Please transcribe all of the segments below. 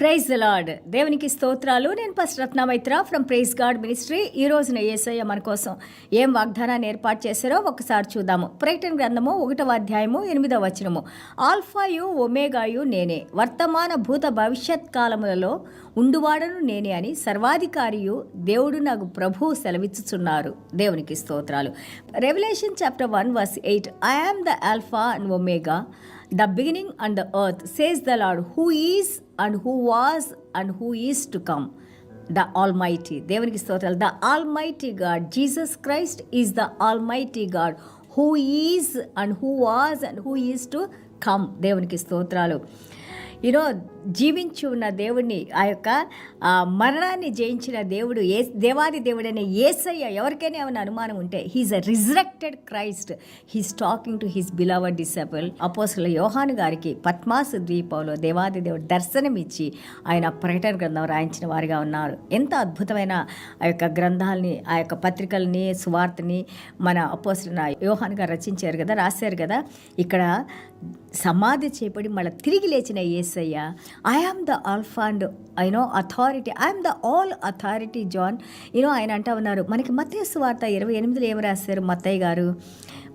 Praise the lord. దేవునికి స్తోత్రాలు. నేను pastor Ratna Maitra from praise God ministry. ఈ రోజున యేసయ్య మన కోసం ఏం వాగ్దానాన్ని ఏర్పాటు చేశారో ఒకసారి చూద్దాము. ప్రకటన గ్రంథము 1వ అధ్యాయము 8వ వచనము. ఆల్ఫాయు ఒమేగాయు నేనే, వర్తమాన భూత భవిష్యత్ కాలములలో ఉండువాడను నేనే అని సర్వాధికారియు దేవుడు నాకు ప్రభువు సెలవిచ్చుచున్నారు. దేవునికి స్తోత్రాలు. Revelation chapter 1:8 I am the Alpha and Omega, the beginning and the earth, says the Lord, who is and who was and who is to come, the Almighty. దేవునికి స్తోత్రాలు. The Almighty God, Jesus Christ is the Almighty God, who is and who was and who is to come. దేవునికి స్తోత్రాలు. జీవించి ఉన్న దేవుడిని, ఆ యొక్క మరణాన్ని జయించిన దేవుడు, దేవాది దేవుడైన యేసయ్య. ఎవరికైనా ఏమైనా అనుమానం ఉంటే, he is a resurrected Christ. He's talking to his beloved disciple అపోస్తలుల యోహాను గారికి పద్మాసు ద్వీపంలో దేవాది దేవుడు దర్శనమిచ్చి ఆయన ప్రకటన గ్రంథం రాయించిన వారిగా ఉన్నారు. ఎంత అద్భుతమైన ఆ యొక్క గ్రంథాలని, ఆ యొక్క పత్రికల్ని, సువార్తని మన అపోస్తలుల యోహాను గారు రచించారు కదా, రాశారు కదా. ఇక్కడ సమాధి చేయబడి మళ్ళీ తిరిగి లేచిన Yesayya, I am the alpha and authority, I'm the all authority John. ఆయన అంటా ఉన్నారు. మనకి మత్తయి సువార్త 28లో ఏమి రాశారు మత్తయ్య గారు?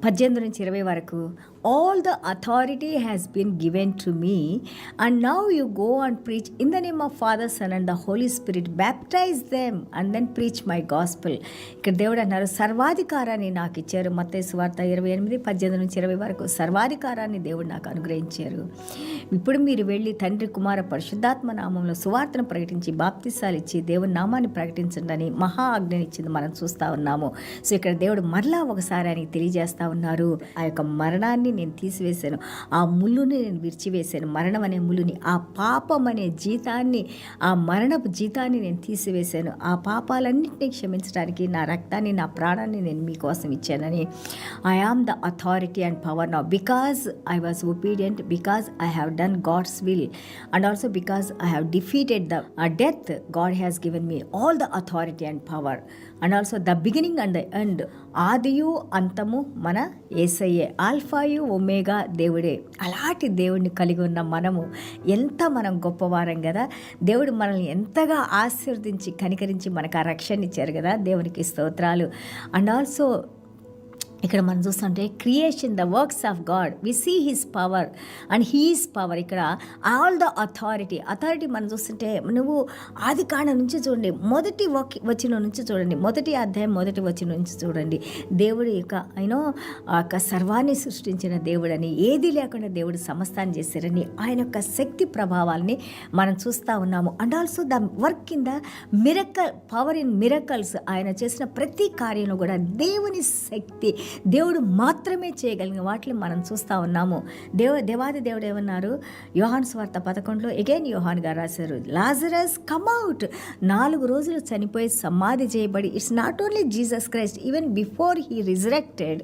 18-20 వరకు, all the authority has been given to me and now you go and preach in the name of Father, Son and the Holy Spirit, baptize them and then preach my gospel. ఇక్కడ దేవుడు అన్నారు, సర్వాధికారాన్ని నాకు ఇచ్చారు. మత్తయి సువార్త 28:18-20 వరకు సర్వాధికారాన్ని దేవుడు నాకు అనుగ్రహించారు. ఇప్పుడు మీరు వెళ్ళి తండ్రి, కుమార, పరిశుద్ధాత్మ నామంలో సువార్తను ప్రకటించి బాప్తిసాలు ఇచ్చి దేవుని నామాన్ని ప్రకటించండి అని మహా ఆజ్ఞని ఇచ్చింది మనం చూస్తూ ఉన్నాము. సో ఇక్కడ దేవుడు మరలా ఒకసారి ఆయనకి తెలియజేస్తా ఉన్నారు, ఆ యొక్క మరణాన్ని నేను తీసివేశాను, ఆ ముళ్ళుని నేను విరిచివేశాను, మరణం అనే ముళ్ళుని, ఆ పాపం అనే జీతాన్ని, ఆ మరణపు జీతాన్ని నేను తీసివేశాను. ఆ పాపాలన్నింటినీ క్షమించడానికి నా రక్తాన్ని, నా ప్రాణాన్ని నేను మీకోసం ఇచ్చానని. I am the authority and power now because I was obedient, because I have done God's will and also because I have defeated the death. God has given me all the authority and power and also the beginning and the end. ఆదియు అంతము మన యేసయ్యే, ఆల్ఫాయు omega దేవుడే. అలాంటి దేవుడిని కలిగి ఉన్న మనం గొప్పవారం కదా. దేవుడు మనల్ని ఎంతగా ఆశీర్వదించి కనికరించి మనకు ఆ రక్షణ ఇచ్చారు కదా. దేవునికి స్తోత్రాలు. అండ్ ఆల్సో ఇక్కడ మనం చూస్తుంటే creation, the works of God, we see his power and his power. ఇక్కడ ఆల్ ద అథారిటీ మనం చూస్తుంటే, నువ్వు ఆది కాండం నుంచి చూడండి, మొదటి వచనం నుంచి చూడండి, మొదటి అధ్యాయం మొదటి వచనం నుంచి చూడండి. దేవుడు యొక్క సర్వాన్ని సృష్టించిన దేవుడని, ఏది లేకుండా దేవుడు సమస్తాన్ని చేశారని, ఆయన యొక్క శక్తి ప్రభావాలని మనం చూస్తూ ఉన్నాము. And also the work in the miracle, power in miracles. ఆయన చేసిన ప్రతి కార్యంలో కూడా దేవుని శక్తి, దేవుడు మాత్రమే చేయగలిగిన వాటిని మనం చూస్తూ ఉన్నాము. దేవాది దేవుడు ఏమన్నారు? యోహాను సువార్త 11లో అగైన్ యోహాన్ గారు రాశారు, లాజరస్ కమ్ అవుట్. 4 రోజులు చనిపోయి సమాధి చేయబడి, it's not only Jesus Christ, even before he resurrected,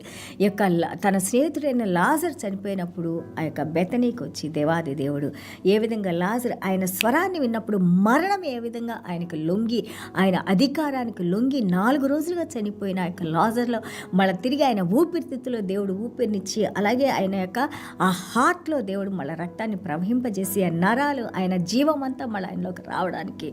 తన స్నేహితుడైన లాజర్ చనిపోయినప్పుడు ఆ యొక్క బెతనీకి వచ్చి దేవాది దేవుడు ఏ విధంగా లాజర్ ఆయన స్వరాన్ని విన్నప్పుడు మరణం ఏ విధంగా ఆయనకు లొంగి, ఆయన అధికారానికి లొంగి 4 రోజులుగా చనిపోయిన ఆ యొక్క లాజర్లో మళ్ళీ తిరిగి ఆయన ఊపిరితిత్తులో దేవుడు ఊపిరినిచ్చి, అలాగే ఆయన యొక్క ఆ హార్ట్లో దేవుడు మళ్ళీ రక్తాన్ని ప్రవహింపజేసి, ఆ నరాలు, ఆయన జీవమంతా మళ్ళీ ఆయనలోకి రావడానికి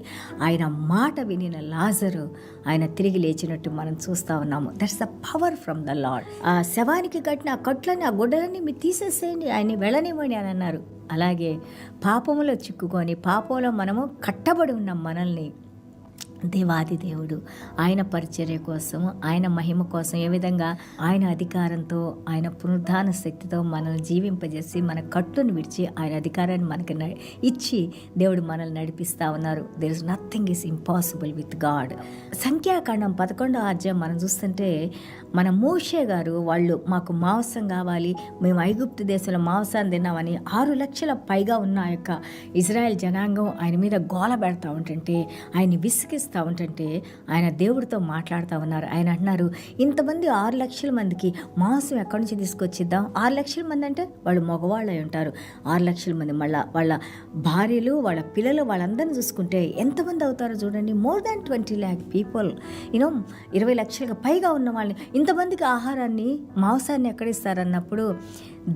ఆయన మాట వినిన లాజరు ఆయన తిరిగి లేచినట్టు మనం చూస్తూ ఉన్నాము. That's the power from the lord. ఆ శవానికి కట్టిన ఆ కట్లని, ఆ గుడ్డలని మీరు తీసేసేయండి, ఆయన్ని వెళ్ళనివ్వండి అని అన్నారు. అలాగే పాపములో చిక్కుకొని, పాపంలో మనము కట్టబడి ఉన్న మనల్ని దేవాది దేవుడు ఆయన పరిచర్య కోసం, ఆయన మహిమ కోసం ఏ విధంగా ఆయన అధికారంతో, ఆయన పునరుద్ధాన శక్తితో మనల్ని జీవింపజేసి, మన కట్టును విడిచి ఆయన అధికారాన్ని మనకి ఇచ్చి దేవుడు మనల్ని నడిపిస్తూ ఉన్నారు. There is nothing is impossible with God. సంఖ్యాకాండం 11వ అధ్యాయం మనం చూస్తుంటే, మన మోషే గారు వాళ్ళు మాకు మాంసం కావాలి, మేము ఐగుప్తు దేశంలో మాంసాన్ని తిన్నామని 6 లక్షల పైగా ఉన్న ఆ యొక్క ఇజ్రాయెల్ జనాంగం ఆయన మీద గోల పెడతా ఉంటుంటే, ఆయన్ని విసిగిస్తూ ఉంటుంటే, ఆయన దేవుడితో మాట్లాడుతూ ఉన్నారు. ఆయన అంటున్నారు, ఇంతమంది 6 లక్షల మందికి మాంసం ఎక్కడి నుంచి తీసుకొచ్చిద్దాం? 6 లక్షల మంది అంటే వాళ్ళు మగవాళ్ళు అయి ఉంటారు. 6 లక్షల మంది మళ్ళీ వాళ్ళ భార్యలు, వాళ్ళ పిల్లలు, వాళ్ళందరినీ చూసుకుంటే ఎంతమంది అవుతారో చూడండి. More than 20 lakh people. 20 లక్షలకు పైగా ఉన్న వాళ్ళని, ఇంతమందికి ఆహారాన్ని, మాంసాన్ని ఎక్కడిస్తారన్నప్పుడు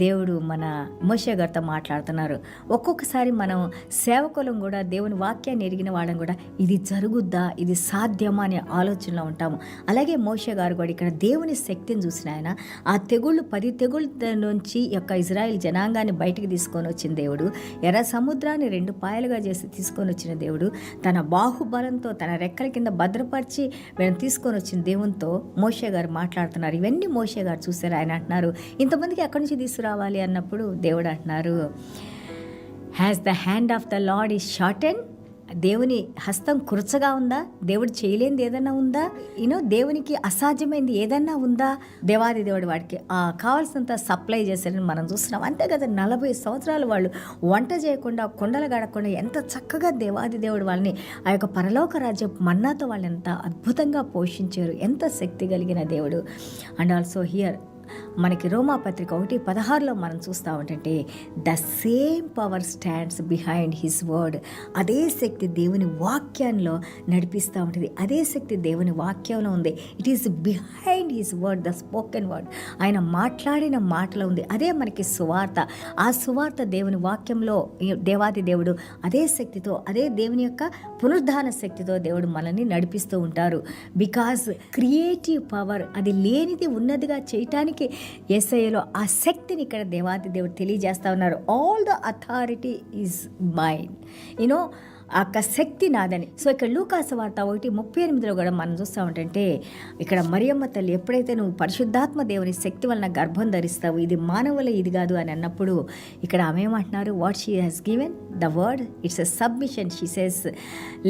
దేవుడు మన మోషే గారితో మాట్లాడుతున్నారు. ఒక్కొక్కసారి మనం సేవకులం కూడా దేవుని వాక్యాన్ని ఎరిగిన వాళ్ళం కూడా ఇది జరుగుద్దా, ఇది సాధ్యమా అనే ఆలోచనలో ఉంటాము. అలాగే మోషే గారు కూడా ఇక్కడ దేవుని శక్తిని చూసిన ఆయన ఆ తెగుళ్ళు 10 తెగుళ్ళ నుంచి యొక్క ఇజ్రాయెల్ జనాంగాన్ని బయటికి తీసుకొని వచ్చిన దేవుడు, ఎర్ర సముద్రాన్ని 2 పాయలుగా చేసి తీసుకొని వచ్చిన దేవుడు, తన బాహుబలంతో తన రెక్కల కింద భద్రపరిచి వీళ్ళని తీసుకొని వచ్చిన దేవునితో మోషే గారు మాట్లాడుతున్నారు. ఇవన్నీ మోషే గారు చూశారు. ఆయన అంటున్నారు, ఇంతమందికి ఎక్కడి నుంచి తీసుకురావాలి అన్నప్పుడు దేవుడు అంటున్నారు, has the hand of the lord is shorten. దేవుని హస్తం కురచగా ఉందా? దేవుడు చేయలేనిది ఏదన్నా ఉందా? దేవునికి అసాధ్యమైంది ఏదన్నా ఉందా? దేవాది దేవుడు వాడికి కావాల్సినంత సప్లై చేశారని మనం చూస్తున్నాం. అంతే కదా, 40 సంవత్సరాలు వాళ్ళు వంట చేయకుండా, కొండలు గడకుండా ఎంత చక్కగా దేవాది దేవుడు వాళ్ళని ఆ యొక్క పరలోక రాజ్య మన్నాతో వాళ్ళు ఎంత అద్భుతంగా పోషించారు. ఎంత శక్తి కలిగిన దేవుడు. అండ్ ఆల్సో హియర్ మనకి రోమాపత్రిక 1:16 మనం చూస్తూ ఉంటుంటే the same power stands behind his word. అదే శక్తి దేవుని వాక్యంలో నడిపిస్తూ ఉంటుంది. అదే శక్తి దేవుని వాక్యంలో ఉంది. It is behind his word, the spoken word. ఆయన మాట్లాడిన మాటలో ఉంది. అదే మనకి సువార్త. ఆ సువార్త దేవుని వాక్యంలో దేవాది దేవుడు అదే శక్తితో, అదే దేవుని యొక్క పునరుద్ధాన శక్తితో దేవుడు మనల్ని నడిపిస్తూ ఉంటారు. బికాజ్ క్రియేటివ్ పవర్, అది లేనిది ఉన్నదిగా చేయటానికి యేసయ్యలో ఆ శక్తిని ఇక్కడ దేవాది దేవుడు తెలియజేస్తా ఉన్నారు. All the authority is mine, ఆ యొక్క శక్తి నాదని. సో ఇక్కడ లూకాసు వార్త 1:38 కూడా మనం చూస్తూ ఉంటుంటే ఇక్కడ మరియమ్మ తల్లి ఎప్పుడైతే నువ్వు పరిశుద్ధాత్మ దేవుని శక్తి వలన గర్భం ధరిస్తావు, ఇది మానవుల ఇది కాదు అని అన్నప్పుడు ఇక్కడ ఆమె ఏమంటున్నారు, what she has given the word, it's a submission. She says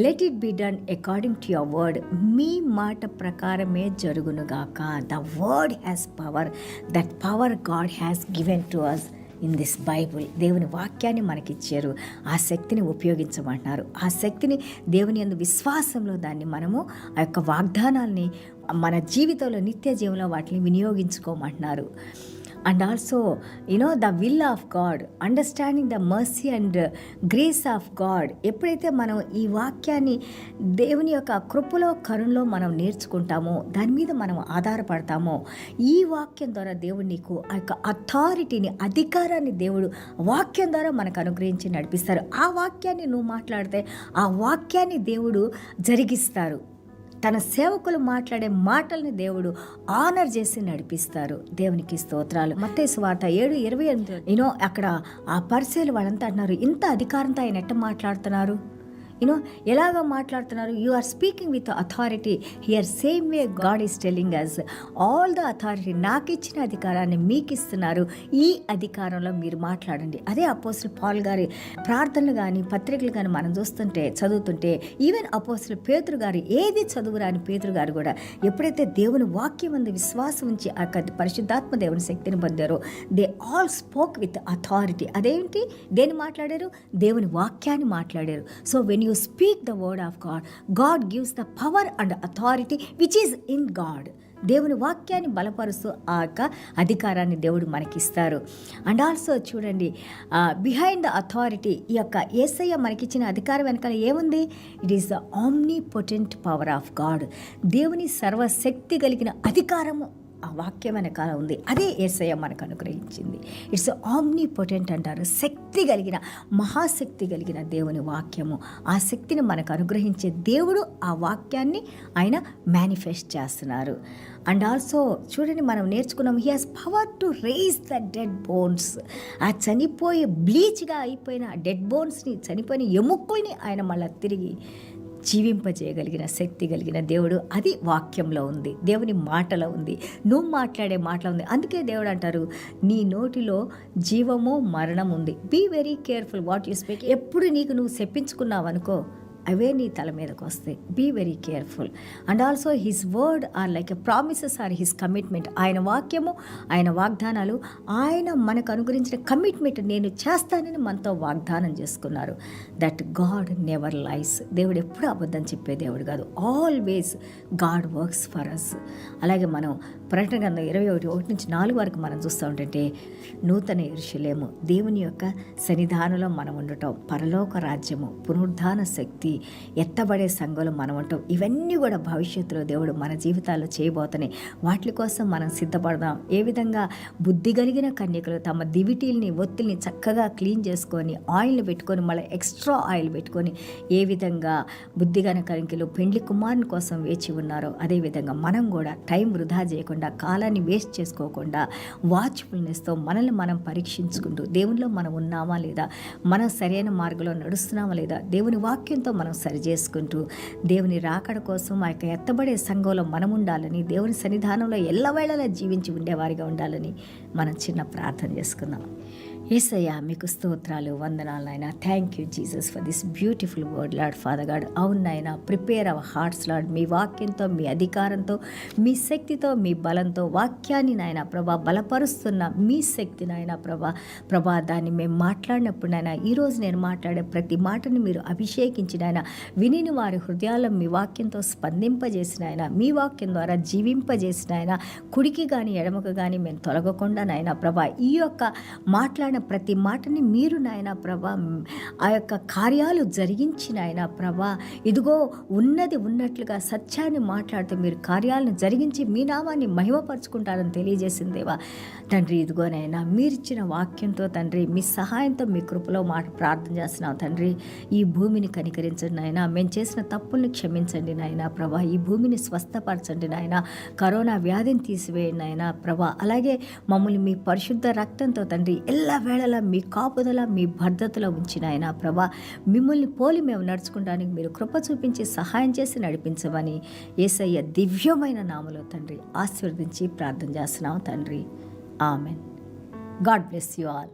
let it be done according to your word. మీ మాట ప్రకారమే జరుగునుగాక. The word has power. That power God has given to us in this Bible. దేవుని వాక్యాన్ని మనకిచ్చారు. ఆ శక్తిని ఉపయోగించమంటున్నారు. ఆ శక్తిని దేవుని యందు విశ్వాసంలో దాన్ని మనము ఆ యొక్క వాగ్దానాల్ని మన జీవితంలో నిత్య జీవంలో వాటిని వినియోగించుకోమంటున్నారు. And also the will of God, understanding the mercy and grace of God. ఎప్పుడైతే మనం ఈ వాక్యాన్ని దేవుని యొక్క కృపలో కరుణలో మనం నేర్చుకుంటామో, దాని మీద మనం ఆధారపడతామో, ఈ వాక్యం ద్వారా దేవుడు నీకు ఆ యొక్క అథారిటీని, అధికారాన్ని దేవుడు వాక్యం ద్వారా మనకు అనుగ్రహించి నడిపిస్తారు. ఆ వాక్యాన్ని నువ్వు మాట్లాడితే ఆ వాక్యాన్ని దేవుడు జరిగిస్తారు. తన సేవకులు మాట్లాడే మాటల్ని దేవుడు ఆనర్ చేసి నడిపిస్తారు. దేవునికి స్తోత్రాలు. మత్తయి సువార్త 7:28 అక్కడ ఆ పరిసయ్యులు వాళ్ళంతా అంటున్నారు, ఇంత అధికారంతో ఆయన ఎట్ట మాట్లాడుతున్నారు, ఎలాగా మాట్లాడుతున్నారు, you are speaking with authority. Here same way God is telling us all the authority. నాకు ఇచ్చిన అధికారాన్ని మీకు ఇస్తున్నారు, ఈ అధికారంలో మీరు మాట్లాడండి. అదే అపోస్తలు పౌలు గారి ప్రార్థనలు కానీ పత్రికలు కానీ మనం చూస్తుంటే చదువుతుంటే, ఈవెన్ అపోస్తలు పేతురు గారు ఏది చదువురాని పేతురు గారు కూడా ఎప్పుడైతే దేవుని వాక్యం అందు విశ్వాసం ఉంచి ఆ పరిశుద్ధాత్మ దేవుని శక్తిని పొందారో, they all spoke with authority. అదేంటి, దేని మాట్లాడారు? దేవుని వాక్యాన్ని మాట్లాడారు. So when you speak the word of God, God gives the power and authority which is in God. దేవుని వాక్యాన్ని బలపరుస్తూ ఆ యొక్క అధికారాన్ని దేవుడు మనకిస్తారు. అండ్ ఆల్సో చూడండి, బిహైండ్ ద అథారిటీ, ఈ యొక్క యేసయ్య మనకిచ్చిన అధికారం వెనకాల ఏముంది? It is the omnipotent power of God. దేవుని సర్వశక్తి కలిగిన అధికారము ఆ వాక్యం వెనకాల ఉంది. అదే యేసయ్య మనకు అనుగ్రహించింది. ఇట్స్ ఆమ్నిపోటెంట్ అంటారు. శక్తి కలిగిన, మహాశక్తి కలిగిన దేవుని వాక్యము. ఆ శక్తిని మనకు అనుగ్రహించే దేవుడు ఆ వాక్యాన్ని ఆయన మేనిఫెస్ట్ చేస్తున్నారు. అండ్ ఆల్సో చూడండి, మనం నేర్చుకున్నాం, he has power to raise the dead bones. ఆ చనిపోయే బ్లీచ్గా అయిపోయిన డెడ్ బోన్స్ని, చనిపోయిన ఎముకల్ని ఆయన మళ్ళీ తిరిగి జీవింపజేయగలిగిన శక్తి కలిగిన దేవుడు. అది వాక్యంలో ఉంది, దేవుని మాటలో ఉంది, నువ్వు మాట్లాడే మాటలో ఉంది. అందుకే దేవుడు అంటారు, నీ నోటిలో జీవము మరణం ఉంది. Be very careful what you speak. ఎప్పుడు నీకు నువ్వు చెప్పించుకున్నావు అనుకో, అవే నీ తల మీదకు వస్తాయి. Be very careful. And also his word are like a promises or his commitment. ఆయన వాక్యము, ఆయన వాగ్దానాలు, ఆయన మనకు అనుగ్రహించిన కమిట్మెంట్, నేను చేస్తానని మనతో వాగ్దానం చేసుకున్నారు. That God never lies. దేవుడు ఎప్పుడు అబద్ధం చెప్పే దేవుడు కాదు. Always God works for us. అలాగే మనం ప్రకటన గ్రంథం 21:1-4 వరకు మనం చూస్తూ ఉంటుంటే నూతన యెరూషలేము, దేవుని యొక్క సన్నిధానంలో మనం ఉండటం, పరలోక రాజ్యము, పునరుద్ధాన శక్తి, ఎత్తబడే సంఘంలో మనం ఉండటం, ఇవన్నీ కూడా భవిష్యత్తులో దేవుడు మన జీవితాల్లో చేయబోతున్నాయి. వాటి కోసం మనం సిద్ధపడదాం. ఏ విధంగా బుద్ధి కలిగిన కన్యకలు తమ దివిటీల్ని ఒత్తిల్ని చక్కగా క్లీన్ చేసుకొని ఆయిల్ని పెట్టుకొని మళ్ళీ ఎక్స్ట్రా ఆయిల్ పెట్టుకొని ఏ విధంగా బుద్ధిగల కన్యకలు పెండ్లి కుమారుని కోసం వేచి ఉన్నారో అదేవిధంగా మనం కూడా టైం వృధా చేయకుండా, కాలాన్ని వేస్ట్ చేసుకోకుండా, వాచ్ఫుల్నెస్తో మనల్ని మనం పరీక్షించుకుంటూ దేవునిలో మనం ఉన్నామా లేదా, మనం సరైన మార్గంలో నడుస్తున్నామా లేదా, దేవుని వాక్యంతో మనం సరి చేసుకుంటూ దేవుని రాకడ కోసం ఆ యొక్క ఎత్తబడే సంఘంలో మనం ఉండాలని, దేవుని సన్నిధానంలో ఎల్లవేళలా జీవించి ఉండేవారిగా ఉండాలని మనం చిన్న ప్రార్థన చేసుకుందాం. యేసయ్యా, మీకు స్తోత్రాలు, వందనాలు నాయన. Thank you Jesus for this beautiful word lord father God. అవును నాయన, ప్రిపేర్ అవర్ హార్ట్స్ లార్డ్, మీ వాక్యంతో, మీ అధికారంతో, మీ శక్తితో, మీ బలంతో వాక్యాన్ని నాయన ప్రభా బలపరుస్తున్న మీ శక్తి నాయన ప్రభా దాన్ని మేము మాట్లాడినప్పుడు నాయన, ఈరోజు నేను మాట్లాడే ప్రతి మాటని మీరు అభిషేకించిన ఆయన, వినిని వారి హృదయాల్లో మీ వాక్యంతో స్పందింపజేసిన ఆయన, మీ వాక్యం ద్వారా జీవింపజేసిన ఆయన, కుడికి కానీ ఎడమకు కానీ మేము తొలగకుండా నాయన ప్రభా ఈ యొక్క మాట్లాడిన ప్రతి మాటని మీరు నాయన ప్రభా ఆ యొక్క కార్యాలు జరిగించిన ఆయన ప్రభా, ఇదిగో ఉన్నది ఉన్నట్లుగా సత్యాన్ని మాట్లాడుతూ మీరు కార్యాలను జరిగించి మీ నామాన్ని మహిమపరుచుకుంటారని తెలియజేసిందేవా తండ్రి. ఇదిగోనైనా మీరిచ్చిన వాక్యంతో తండ్రి, మీ సహాయంతో, మీ కృపలో మాట ప్రార్థన చేస్తున్నాం తండ్రి. ఈ భూమిని కనికరించండి నాయన, మేము చేసిన తప్పుల్ని క్షమించండి నాయన ప్రభా. ఈ భూమిని స్వస్థపరచండి నాయన, కరోనా వ్యాధిని తీసివేయండి నాయన ప్రభా. అలాగే మమ్మల్ని మీ పరిశుద్ధ రక్తంతో తండ్రి ఎల్ల వేళలా మీ కాపుదల, మీ భద్రతలో ఉంచిన ఆయన ప్రభా, మిమ్మల్ని పోలి మేము నడుచుకోవడానికి మీరు కృప చూపించి సహాయం చేసి నడిపించమని యేసయ్య దివ్యమైన నామలో తండ్రి ఆశీర్వదించి ప్రార్థన చేస్తున్నాం తండ్రి. Amen. God bless you all.